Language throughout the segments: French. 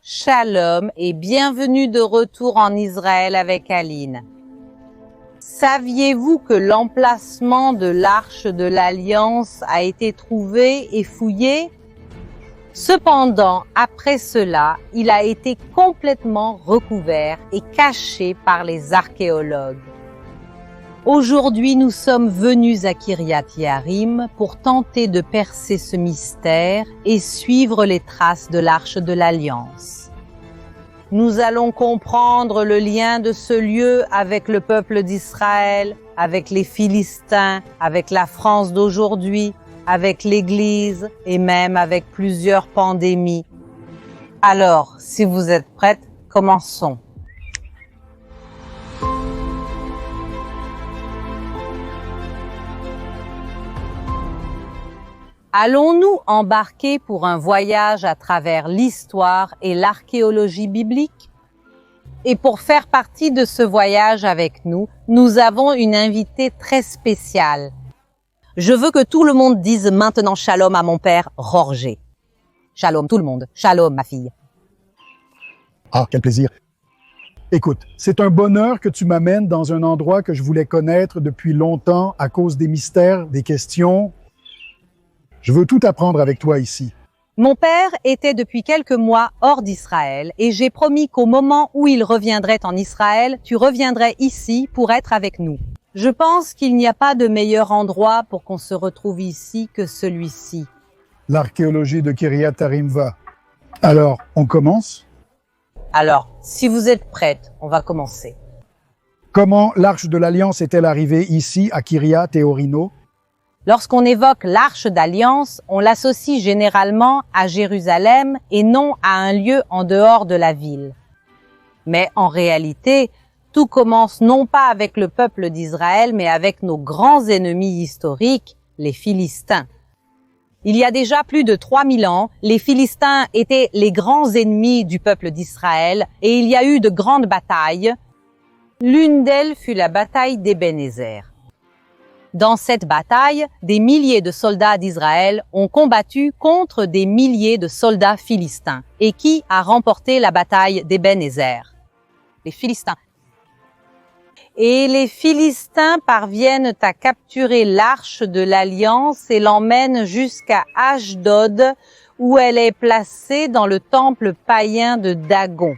Shalom et bienvenue de retour en Israël avec Aline. Saviez-vous que l'emplacement de l'Arche de l'Alliance a été trouvé et fouillé? Cependant, après cela, il a été complètement recouvert et caché par les archéologues. Aujourd'hui, nous sommes venus à Kiryat Yearim pour tenter de percer ce mystère et suivre les traces de l'Arche de l'Alliance. Nous allons comprendre le lien de ce lieu avec le peuple d'Israël, avec les Philistins, avec la France d'aujourd'hui, avec l'Église et même avec plusieurs pandémies. Alors, si vous êtes prêtes, commençons. Allons-nous embarquer pour un voyage à travers l'histoire et l'archéologie biblique? Et pour faire partie de ce voyage avec nous, nous avons une invitée très spéciale. Je veux que tout le monde dise maintenant shalom à mon père, Roger. Shalom tout le monde, shalom ma fille. Ah, quel plaisir. Écoute, c'est un bonheur que tu m'amènes dans un endroit que je voulais connaître depuis longtemps à cause des mystères, des questions. Je veux tout apprendre avec toi ici. Mon père était depuis quelques mois hors d'Israël et j'ai promis qu'au moment où il reviendrait en Israël, tu reviendrais ici pour être avec nous. Je pense qu'il n'y a pas de meilleur endroit pour qu'on se retrouve ici que celui-ci. L'archéologie de Kiryat Yearim va. Alors, on commence? Alors, si vous êtes prêtes, on va commencer. Comment l'Arche de l'Alliance est-elle arrivée ici, à Kiryat Yearim? Lorsqu'on évoque l'Arche d'Alliance, on l'associe généralement à Jérusalem et non à un lieu en dehors de la ville. Mais en réalité, tout commence non pas avec le peuple d'Israël, mais avec nos grands ennemis historiques, les Philistins. Il y a déjà plus de 3000 ans, les Philistins étaient les grands ennemis du peuple d'Israël et il y a eu de grandes batailles. L'une d'elles fut la bataille d'Ebenezer. Dans cette bataille, des milliers de soldats d'Israël ont combattu contre des milliers de soldats philistins. Et qui a remporté la bataille d'Ebenezer? Les Philistins. Et les Philistins parviennent à capturer l'Arche de l'Alliance et l'emmènent jusqu'à Ashdod, où elle est placée dans le temple païen de Dagon.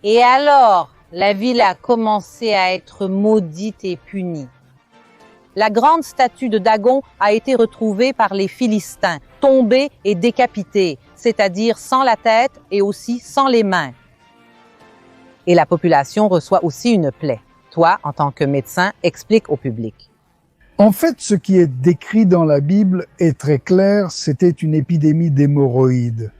Et alors, la ville a commencé à être maudite et punie. La grande statue de Dagon a été retrouvée par les Philistins, tombée et décapitée, c'est-à-dire sans la tête et aussi sans les mains. Et la population reçoit aussi une plaie. Toi, en tant que médecin, explique au public. En fait, ce qui est décrit dans la Bible est très clair, c'était une épidémie d'hémorroïdes.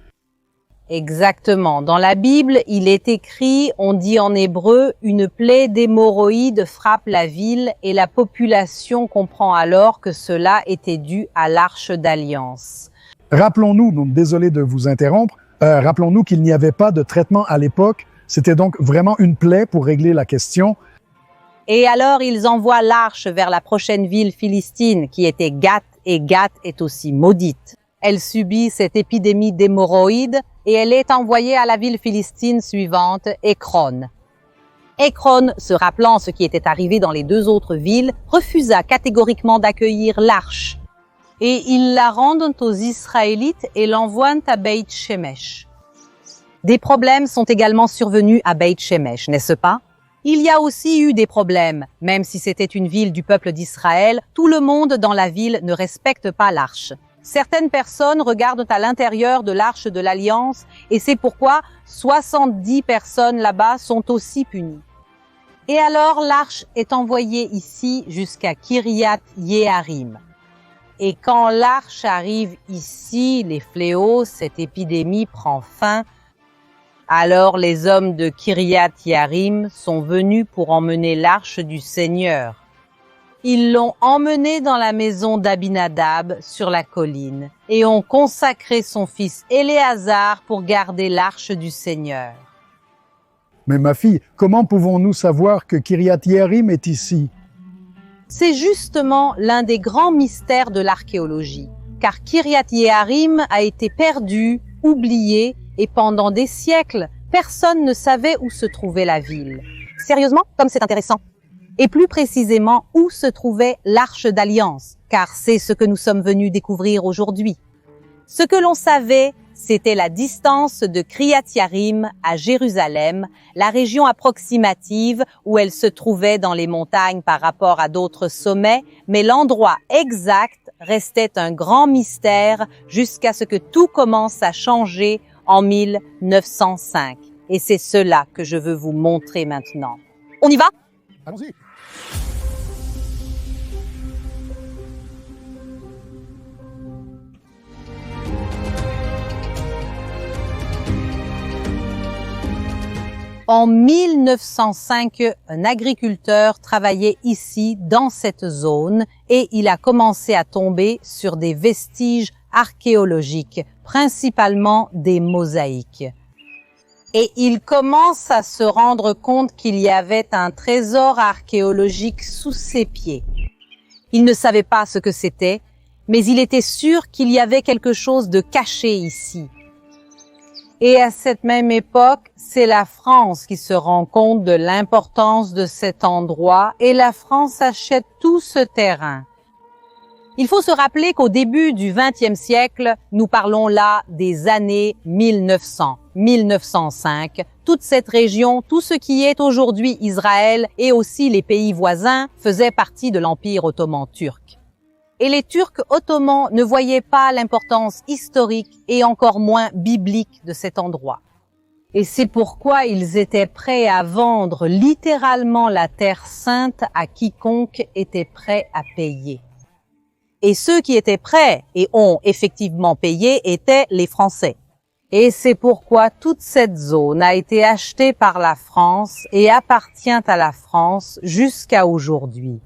Exactement. Dans la Bible, il est écrit, on dit en hébreu, une plaie d'hémorroïdes frappe la ville et la population comprend alors que cela était dû à l'Arche d'Alliance. Rappelons-nous, donc désolé de vous interrompre, rappelons-nous qu'il n'y avait pas de traitement à l'époque, c'était donc vraiment une plaie pour régler la question. Et alors ils envoient l'Arche vers la prochaine ville philistine qui était Gath et Gath est aussi maudite. Elle subit cette épidémie d'hémorroïdes et elle est envoyée à la ville philistine suivante, Ekron. Ekron, se rappelant ce qui était arrivé dans les deux autres villes, refusa catégoriquement d'accueillir l'Arche. Et ils la rendent aux Israélites et l'envoient à Beit Shemesh. Des problèmes sont également survenus à Beit Shemesh, n'est-ce pas? Il y a aussi eu des problèmes. Même si c'était une ville du peuple d'Israël, tout le monde dans la ville ne respecte pas l'Arche. Certaines personnes regardent à l'intérieur de l'Arche de l'Alliance et c'est pourquoi 70 personnes là-bas sont aussi punies. Et alors l'Arche est envoyée ici jusqu'à Kiryat Yearim. Et quand l'Arche arrive ici, les fléaux, cette épidémie prend fin. Alors les hommes de Kiryat Yearim sont venus pour emmener l'Arche du Seigneur. Ils l'ont emmenée dans la maison d'Abinadab sur la colline et ont consacré son fils Éléazar pour garder l'Arche du Seigneur. Mais ma fille, comment pouvons-nous savoir que Kiryat Yearim est ici? C'est justement l'un des grands mystères de l'archéologie, car Kiryat Yearim a été perdu, oublié et pendant des siècles, personne ne savait où se trouvait la ville. Sérieusement, comme c'est intéressant. Et plus précisément, où se trouvait l'Arche d'Alliance, car c'est ce que nous sommes venus découvrir aujourd'hui. Ce que l'on savait, c'était la distance de Kriyat Yarim à Jérusalem, la région approximative où elle se trouvait dans les montagnes par rapport à d'autres sommets, mais l'endroit exact restait un grand mystère jusqu'à ce que tout commence à changer en 1905. Et c'est cela que je veux vous montrer maintenant. On y va? Allons-y. En 1905, un agriculteur travaillait ici, dans cette zone, et il a commencé à tomber sur des vestiges archéologiques, principalement des mosaïques. Et il commence à se rendre compte qu'il y avait un trésor archéologique sous ses pieds. Il ne savait pas ce que c'était, mais il était sûr qu'il y avait quelque chose de caché ici. Et à cette même époque, c'est la France qui se rend compte de l'importance de cet endroit et la France achète tout ce terrain. Il faut se rappeler qu'au début du XXe siècle, nous parlons là des années 1900, 1905. Toute cette région, tout ce qui est aujourd'hui Israël et aussi les pays voisins faisaient partie de l'Empire ottoman turc. Et les Turcs ottomans ne voyaient pas l'importance historique et encore moins biblique de cet endroit. Et c'est pourquoi ils étaient prêts à vendre littéralement la Terre sainte à quiconque était prêt à payer. Et ceux qui étaient prêts et ont effectivement payé étaient les Français. Et c'est pourquoi toute cette zone a été achetée par la France et appartient à la France jusqu'à aujourd'hui.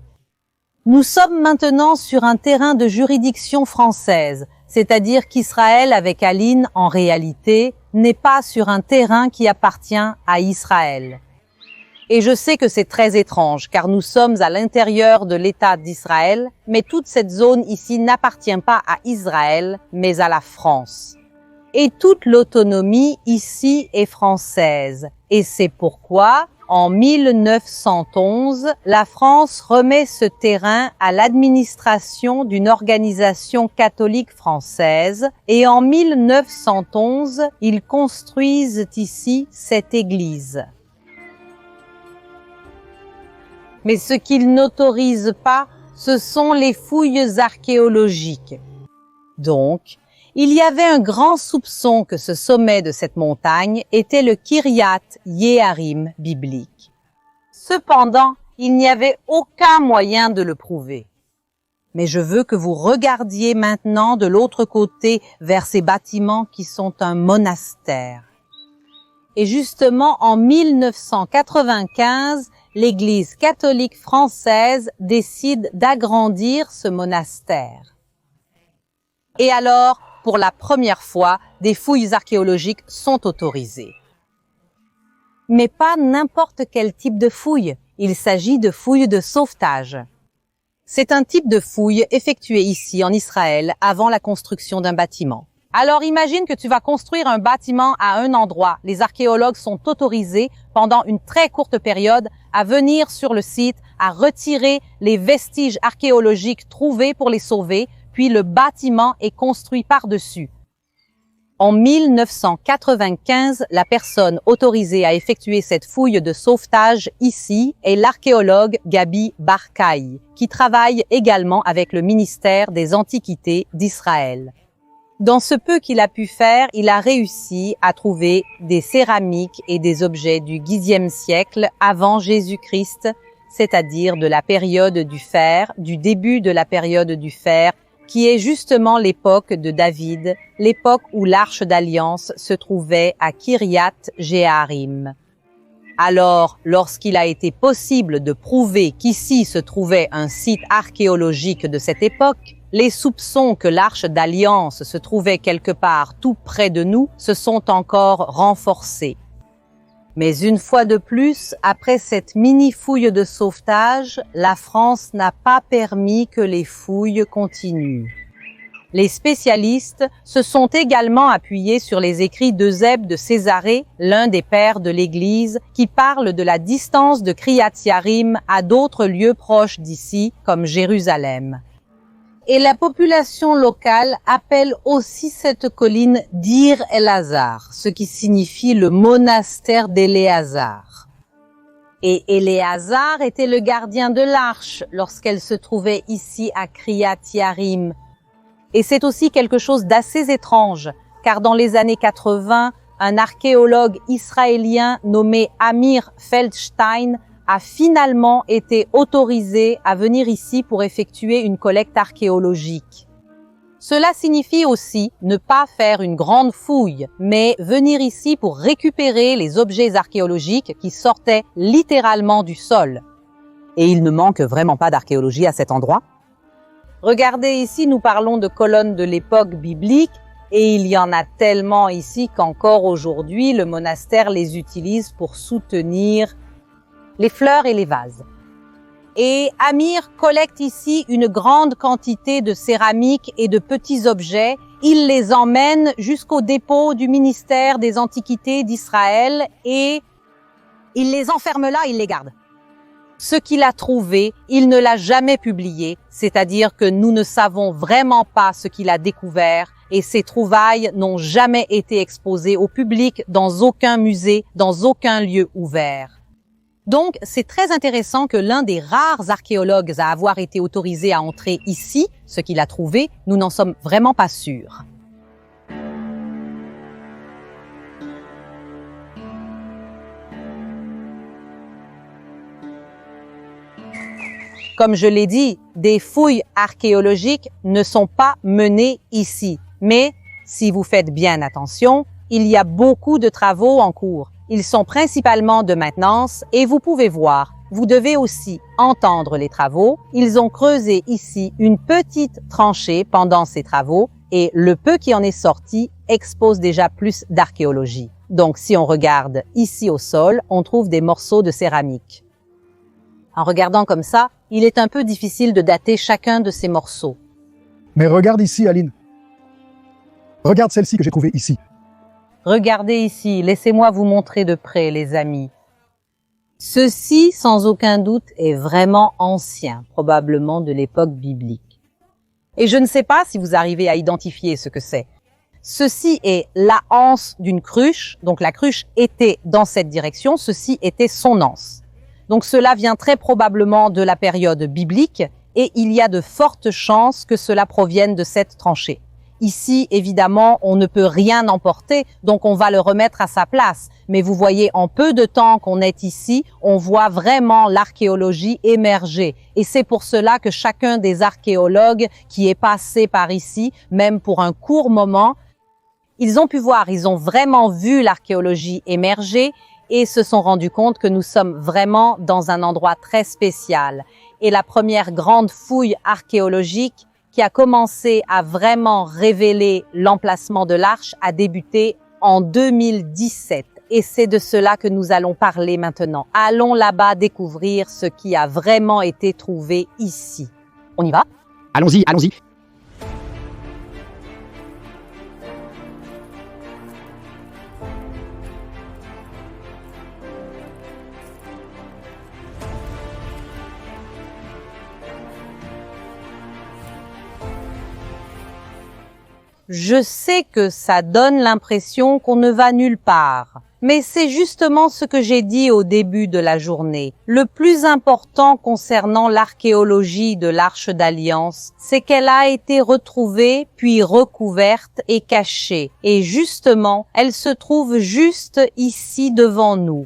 Nous sommes maintenant sur un terrain de juridiction française, c'est-à-dire qu'Israël avec Aline, en réalité, n'est pas sur un terrain qui appartient à Israël. Et je sais que c'est très étrange, car nous sommes à l'intérieur de l'État d'Israël, mais toute cette zone ici n'appartient pas à Israël, mais à la France. Et toute l'autonomie ici est française. Et c'est pourquoi, en 1911, la France remet ce terrain à l'administration d'une organisation catholique française et en 1911, ils construisent ici cette église. Mais ce qu'ils n'autorisent pas, ce sont les fouilles archéologiques. Donc, il y avait un grand soupçon que ce sommet de cette montagne était le Kiryat Yearim biblique. Cependant, il n'y avait aucun moyen de le prouver. Mais je veux que vous regardiez maintenant de l'autre côté vers ces bâtiments qui sont un monastère. Et justement, en 1995, l'Église catholique française décide d'agrandir ce monastère. Et alors, pour la première fois, des fouilles archéologiques sont autorisées. Mais pas n'importe quel type de fouille. Il s'agit de fouilles de sauvetage. C'est un type de fouille effectué ici en Israël avant la construction d'un bâtiment. Alors imagine que tu vas construire un bâtiment à un endroit. Les archéologues sont autorisés pendant une très courte période à venir sur le site, à retirer les vestiges archéologiques trouvés pour les sauver, puis le bâtiment est construit par-dessus. En 1995, la personne autorisée à effectuer cette fouille de sauvetage ici est l'archéologue Gabi Barkay, qui travaille également avec le ministère des Antiquités d'Israël. Dans ce peu qu'il a pu faire, il a réussi à trouver des céramiques et des objets du Xe siècle avant Jésus-Christ, c'est-à-dire de la période du fer, du début de la période du fer, qui est justement l'époque de David, l'époque où l'Arche d'Alliance se trouvait à Kiryat Jearim. Alors, lorsqu'il a été possible de prouver qu'ici se trouvait un site archéologique de cette époque, les soupçons que l'Arche d'Alliance se trouvait quelque part tout près de nous se sont encore renforcés. Mais une fois de plus, après cette mini-fouille de sauvetage, la France n'a pas permis que les fouilles continuent. Les spécialistes se sont également appuyés sur les écrits d'Eusèbe de Césarée, l'un des pères de l'Église, qui parle de la distance de Kriyat-Yarim à d'autres lieux proches d'ici, comme Jérusalem. Et la population locale appelle aussi cette colline Dir El-Hazar, ce qui signifie le monastère d'Éléazar. Et Éléazar était le gardien de l'arche lorsqu'elle se trouvait ici à Kriyat-Yarim. Et c'est aussi quelque chose d'assez étrange, car dans les années 80, un archéologue israélien nommé Amir Feldstein a finalement été autorisé à venir ici pour effectuer une collecte archéologique. Cela signifie aussi ne pas faire une grande fouille, mais venir ici pour récupérer les objets archéologiques qui sortaient littéralement du sol. Et il ne manque vraiment pas d'archéologie à cet endroit. Regardez ici, nous parlons de colonnes de l'époque biblique et il y en a tellement ici qu'encore aujourd'hui, le monastère les utilise pour soutenir les fleurs et les vases. Et Amir collecte ici une grande quantité de céramique et de petits objets. Il les emmène jusqu'au dépôt du ministère des Antiquités d'Israël et il les enferme là, il les garde. Ce qu'il a trouvé, il ne l'a jamais publié, c'est-à-dire que nous ne savons vraiment pas ce qu'il a découvert et ces trouvailles n'ont jamais été exposées au public dans aucun musée, dans aucun lieu ouvert. Donc, c'est très intéressant que l'un des rares archéologues à avoir été autorisé à entrer ici, ce qu'il a trouvé, nous n'en sommes vraiment pas sûrs. Comme je l'ai dit, des fouilles archéologiques ne sont pas menées ici. Mais, si vous faites bien attention, il y a beaucoup de travaux en cours. Ils sont principalement de maintenance et vous pouvez voir, vous devez aussi entendre les travaux. Ils ont creusé ici une petite tranchée pendant ces travaux et le peu qui en est sorti expose déjà plus d'archéologie. Donc, si on regarde ici au sol, on trouve des morceaux de céramique. En regardant comme ça, il est un peu difficile de dater chacun de ces morceaux. Mais regarde ici, Aline. Regarde celle-ci que j'ai trouvée ici. Regardez ici, laissez-moi vous montrer de près, les amis. Ceci, sans aucun doute, est vraiment ancien, probablement de l'époque biblique. Et je ne sais pas si vous arrivez à identifier ce que c'est. Ceci est la anse d'une cruche, donc la cruche était dans cette direction, ceci était son anse. Donc cela vient très probablement de la période biblique et il y a de fortes chances que cela provienne de cette tranchée. Ici, évidemment, on ne peut rien emporter, donc on va le remettre à sa place. Mais vous voyez, en peu de temps qu'on est ici, on voit vraiment l'archéologie émerger. Et c'est pour cela que chacun des archéologues qui est passé par ici, même pour un court moment, ils ont pu voir, ils ont vraiment vu l'archéologie émerger et se sont rendus compte que nous sommes vraiment dans un endroit très spécial. Et la première grande fouille archéologique qui a commencé à vraiment révéler l'emplacement de l'arche a débuté en 2017. Et c'est de cela que nous allons parler maintenant. Allons là-bas découvrir ce qui a vraiment été trouvé ici. On y va? Allons-y, allons-y. Je sais que ça donne l'impression qu'on ne va nulle part, mais c'est justement ce que j'ai dit au début de la journée. Le plus important concernant l'archéologie de l'Arche d'Alliance, c'est qu'elle a été retrouvée, puis recouverte et cachée. Et justement, elle se trouve juste ici devant nous.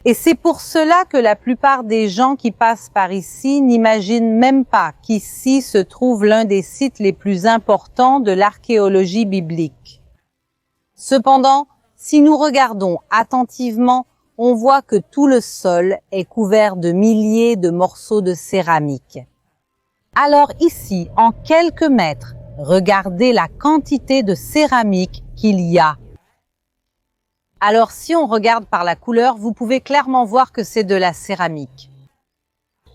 Et c'est pour cela que la plupart des gens qui passent par ici n'imaginent même pas qu'ici se trouve l'un des sites les plus importants de l'archéologie biblique. Cependant, si nous regardons attentivement, on voit que tout le sol est couvert de milliers de morceaux de céramique. Alors ici, en quelques mètres, regardez la quantité de céramique qu'il y a. Alors, si on regarde par la couleur, vous pouvez clairement voir que c'est de la céramique.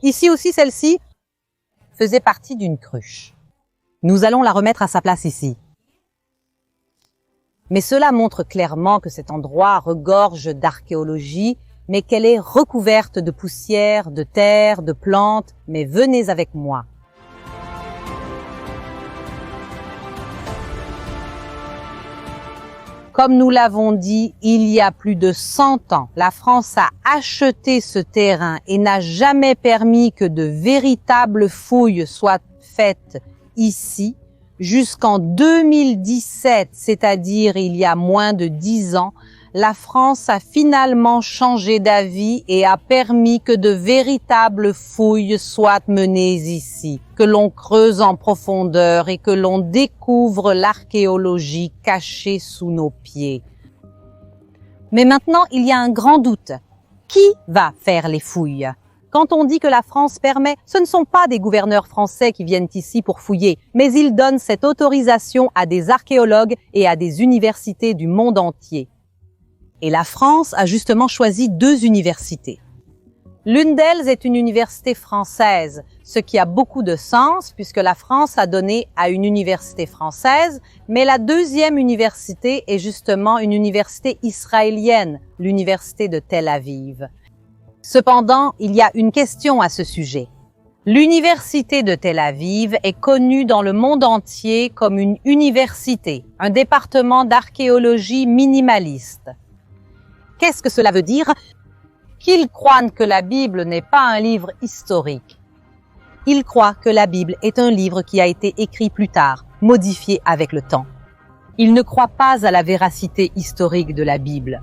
Ici aussi, celle-ci faisait partie d'une cruche. Nous allons la remettre à sa place ici. Mais cela montre clairement que cet endroit regorge d'archéologie, mais qu'elle est recouverte de poussière, de terre, de plantes. Mais venez avec moi. Comme nous l'avons dit, il y a plus de 100 ans, la France a acheté ce terrain et n'a jamais permis que de véritables fouilles soient faites ici, jusqu'en 2017, c'est-à-dire il y a moins de 10 ans, la France a finalement changé d'avis et a permis que de véritables fouilles soient menées ici, que l'on creuse en profondeur et que l'on découvre l'archéologie cachée sous nos pieds. Mais maintenant, il y a un grand doute. Qui va faire les fouilles? Quand on dit que la France permet, ce ne sont pas des gouverneurs français qui viennent ici pour fouiller, mais ils donnent cette autorisation à des archéologues et à des universités du monde entier. Et la France a justement choisi 2 universités. L'une d'elles est une université française, ce qui a beaucoup de sens puisque la France a donné à une université française, mais la deuxième université est justement une université israélienne, l'université de Tel Aviv. Cependant, il y a une question à ce sujet. L'université de Tel Aviv est connue dans le monde entier comme une université, un département d'archéologie minimaliste. Qu'est-ce que cela veut dire? Qu'ils croient que la Bible n'est pas un livre historique. Ils croient que la Bible est un livre qui a été écrit plus tard, modifié avec le temps. Ils ne croient pas à la véracité historique de la Bible.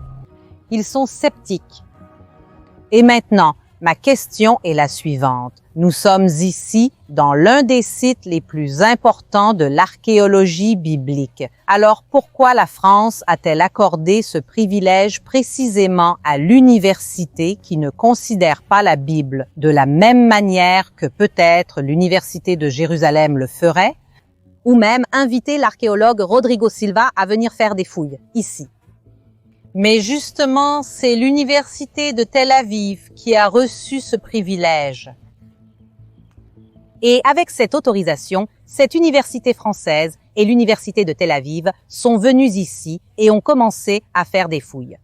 Ils sont sceptiques. Et maintenant, ma question est la suivante. Nous sommes ici dans l'un des sites les plus importants de l'archéologie biblique. Alors pourquoi la France a-t-elle accordé ce privilège précisément à l'université qui ne considère pas la Bible de la même manière que peut-être l'université de Jérusalem le ferait, ou même inviter l'archéologue Rodrigo Silva à venir faire des fouilles ici? Mais justement, c'est l'université de Tel Aviv qui a reçu ce privilège. Et avec cette autorisation, cette université française et l'université de Tel Aviv sont venus ici et ont commencé à faire des fouilles.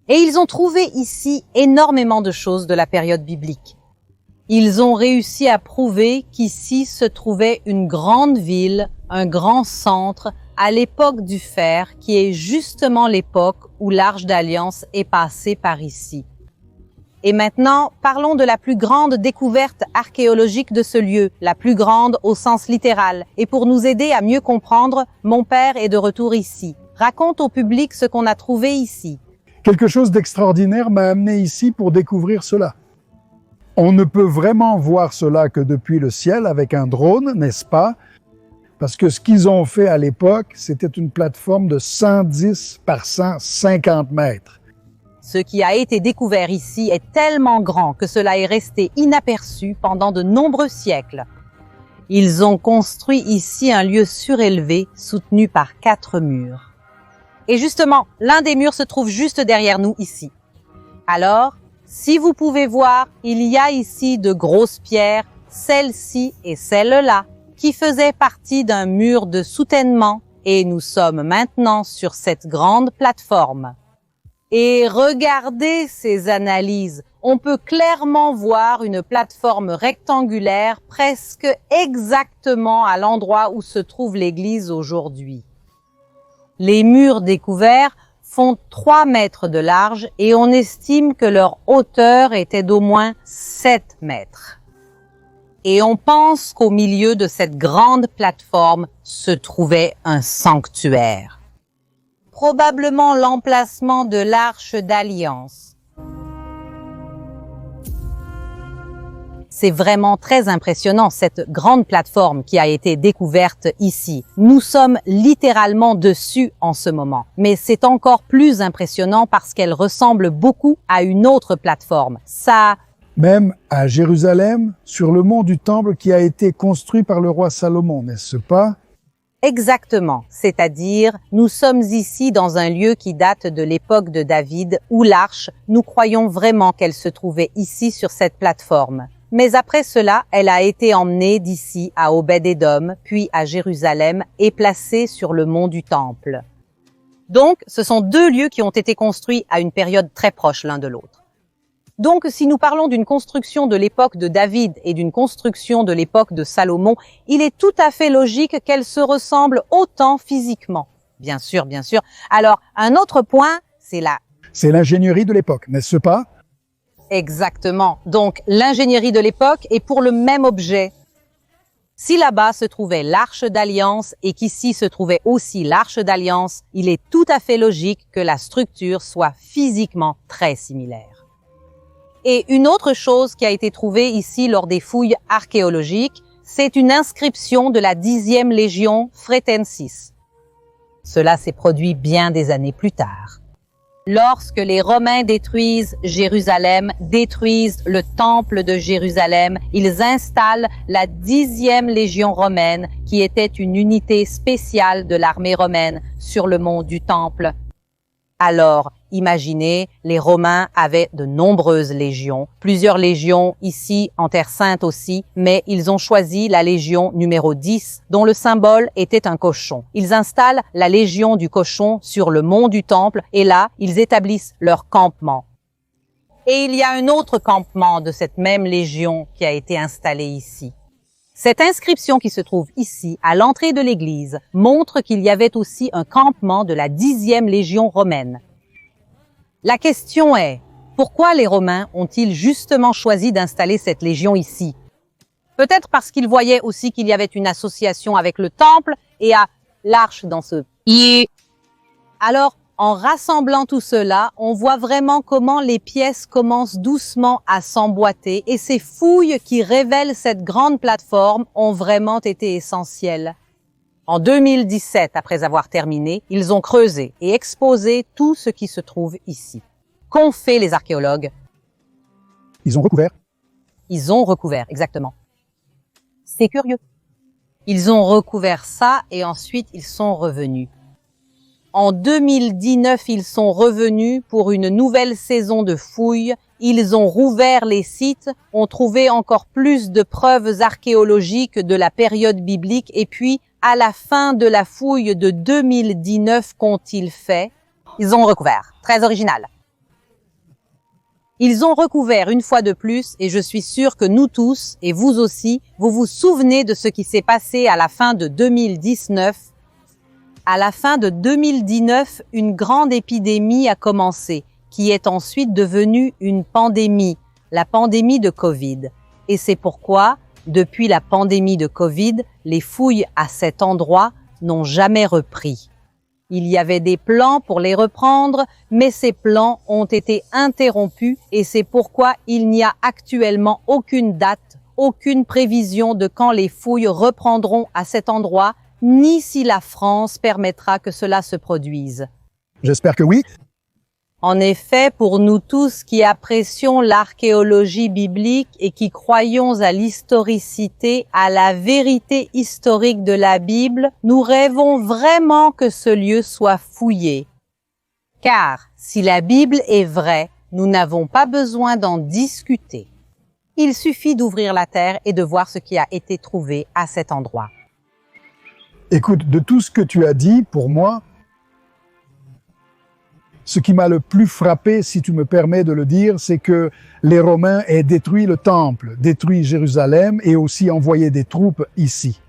Et ils ont trouvé ici énormément de choses de la période biblique. Ils ont réussi à prouver qu'ici se trouvait une grande ville, un grand centre, à l'époque du fer, qui est justement l'époque où l'Arche d'Alliance est passée par ici. Et maintenant, parlons de la plus grande découverte archéologique de ce lieu, la plus grande au sens littéral. Et pour nous aider à mieux comprendre, mon père est de retour ici. Raconte au public ce qu'on a trouvé ici. Quelque chose d'extraordinaire m'a amené ici pour découvrir cela. On ne peut vraiment voir cela que depuis le ciel avec un drone, n'est-ce pas? Parce que ce qu'ils ont fait à l'époque, c'était une plateforme de 110 par 150 mètres. Ce qui a été découvert ici est tellement grand que cela est resté inaperçu pendant de nombreux siècles. Ils ont construit ici un lieu surélevé soutenu par 4 murs. Et justement, l'un des murs se trouve juste derrière nous ici. Alors, si vous pouvez voir, il y a ici de grosses pierres, celle-ci et celle-là, qui faisaient partie d'un mur de soutènement, et nous sommes maintenant sur cette grande plateforme. Et regardez ces analyses. On peut clairement voir une plateforme rectangulaire presque exactement à l'endroit où se trouve l'église aujourd'hui. Les murs découverts font 3 mètres de large et on estime que leur hauteur était d'au moins 7 mètres. Et on pense qu'au milieu de cette grande plateforme se trouvait un sanctuaire. Probablement l'emplacement de l'Arche d'Alliance. C'est vraiment très impressionnant, cette grande plateforme qui a été découverte ici. Nous sommes littéralement dessus en ce moment. Mais c'est encore plus impressionnant parce qu'elle ressemble beaucoup à une autre plateforme. Même à Jérusalem, sur le mont du Temple qui a été construit par le roi Salomon, n'est-ce pas? Exactement, c'est-à-dire nous sommes ici dans un lieu qui date de l'époque de David où l'arche, nous croyons vraiment qu'elle se trouvait ici sur cette plateforme. mais après cela, elle a été emmenée d'ici à Obed-Édom, puis à Jérusalem et placée sur le mont du Temple. Donc, ce sont deux lieux qui ont été construits à une période très proche l'un de l'autre. Donc, si nous parlons d'une construction de l'époque de David et d'une construction de l'époque de Salomon, il est tout à fait logique qu'elles se ressemblent autant physiquement. Bien sûr, bien sûr. Alors, un autre point, c'est l'ingénierie de l'époque, n'est-ce pas? Exactement. Donc, l'ingénierie de l'époque est pour le même objet. Si là-bas se trouvait l'Arche d'Alliance et qu'ici se trouvait aussi l'Arche d'Alliance, il est tout à fait logique que la structure soit physiquement très similaire. Et une autre chose qui a été trouvée ici lors des fouilles archéologiques, c'est une inscription de la 10e légion Fretensis. Cela s'est produit bien des années plus tard. Lorsque les Romains détruisent Jérusalem, détruisent le temple de Jérusalem, ils installent la 10e légion romaine, qui était une unité spéciale de l'armée romaine sur le mont du Temple. Alors, imaginez, les Romains avaient de nombreuses légions, plusieurs légions ici en Terre Sainte aussi, mais ils ont choisi la légion numéro 10, dont le symbole était un cochon. Ils installent la légion du cochon sur le mont du Temple et là, ils établissent leur campement. Et il y a un autre campement de cette même légion qui a été installé ici. Cette inscription qui se trouve ici, à l'entrée de l'église, montre qu'il y avait aussi un campement de la 10e légion romaine. La question est, pourquoi les Romains ont-ils justement choisi d'installer cette légion ici? Peut-être parce qu'ils voyaient aussi qu'il y avait une association avec le temple et à l'arche dans ce pied. Alors, en rassemblant tout cela, on voit vraiment comment les pièces commencent doucement à s'emboîter et ces fouilles qui révèlent cette grande plateforme ont vraiment été essentielles. En 2017, après avoir terminé, ils ont creusé et exposé tout ce qui se trouve ici. Qu'ont fait les archéologues? Ils ont recouvert. Ils ont recouvert, exactement. C'est curieux. Ils ont recouvert ça et ensuite ils sont revenus. En 2019, ils sont revenus pour une nouvelle saison de fouilles. Ils ont rouvert les sites, ont trouvé encore plus de preuves archéologiques de la période biblique et puis, à la fin de la fouille de 2019, qu'ont-ils fait? Ils ont recouvert. Très original. Ils ont recouvert une fois de plus et je suis sûre que nous tous, et vous aussi, vous vous souvenez de ce qui s'est passé à la fin de 2019. À la fin de 2019, une grande épidémie a commencé, qui est ensuite devenue une pandémie, la pandémie de Covid. Et c'est pourquoi, depuis la pandémie de Covid, les fouilles à cet endroit n'ont jamais repris. Il y avait des plans pour les reprendre, mais ces plans ont été interrompus et c'est pourquoi il n'y a actuellement aucune date, aucune prévision de quand les fouilles reprendront à cet endroit, ni si la France permettra que cela se produise. J'espère que oui. En effet, pour nous tous qui apprécions l'archéologie biblique et qui croyons à l'historicité, à la vérité historique de la Bible, nous rêvons vraiment que ce lieu soit fouillé. Car si la Bible est vraie, nous n'avons pas besoin d'en discuter. Il suffit d'ouvrir la terre et de voir ce qui a été trouvé à cet endroit. Écoute, de tout ce que tu as dit, pour moi, ce qui m'a le plus frappé, si tu me permets de le dire, c'est que les Romains aient détruit le temple, détruit Jérusalem et aussi envoyé des troupes ici.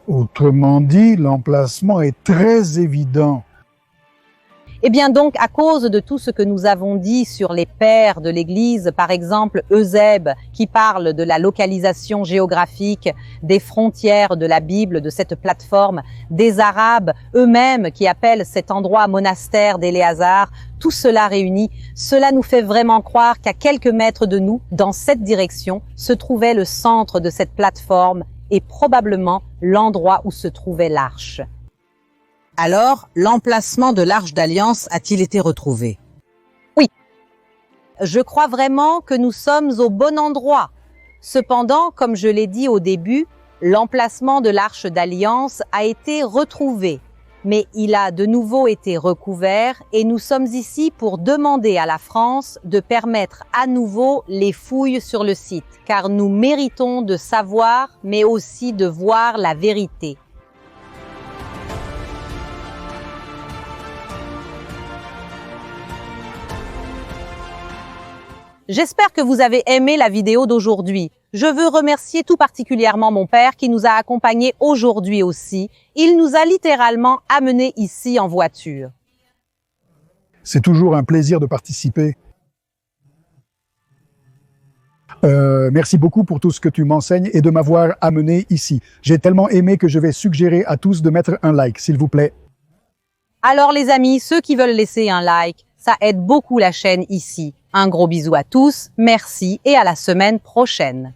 Autrement dit, l'emplacement est très évident. Eh bien donc, à cause de tout ce que nous avons dit sur les pères de l'Église, par exemple Eusèbe, qui parle de la localisation géographique, des frontières de la Bible, de cette plateforme, des Arabes eux-mêmes qui appellent cet endroit monastère d'Éléazar, tout cela réuni, cela nous fait vraiment croire qu'à quelques mètres de nous, dans cette direction, se trouvait le centre de cette plateforme et probablement l'endroit où se trouvait l'arche. Alors, l'emplacement de l'Arche d'Alliance a-t-il été retrouvé? Oui. Je crois vraiment que nous sommes au bon endroit. Cependant, comme je l'ai dit au début, l'emplacement de l'Arche d'Alliance a été retrouvé. mais il a de nouveau été recouvert et nous sommes ici pour demander à la France de permettre à nouveau les fouilles sur le site, car nous méritons de savoir, mais aussi de voir la vérité. J'espère que vous avez aimé la vidéo d'aujourd'hui. Je veux remercier tout particulièrement mon père qui nous a accompagnés aujourd'hui aussi. Il nous a littéralement amenés ici en voiture. C'est toujours un plaisir de participer. Merci beaucoup pour tout ce que tu m'enseignes et de m'avoir amené ici. J'ai tellement aimé que je vais suggérer à tous de mettre un like, s'il vous plaît. Alors les amis, ceux qui veulent laisser un like, ça aide beaucoup la chaîne ici. Un gros bisou à tous, merci et à la semaine prochaine.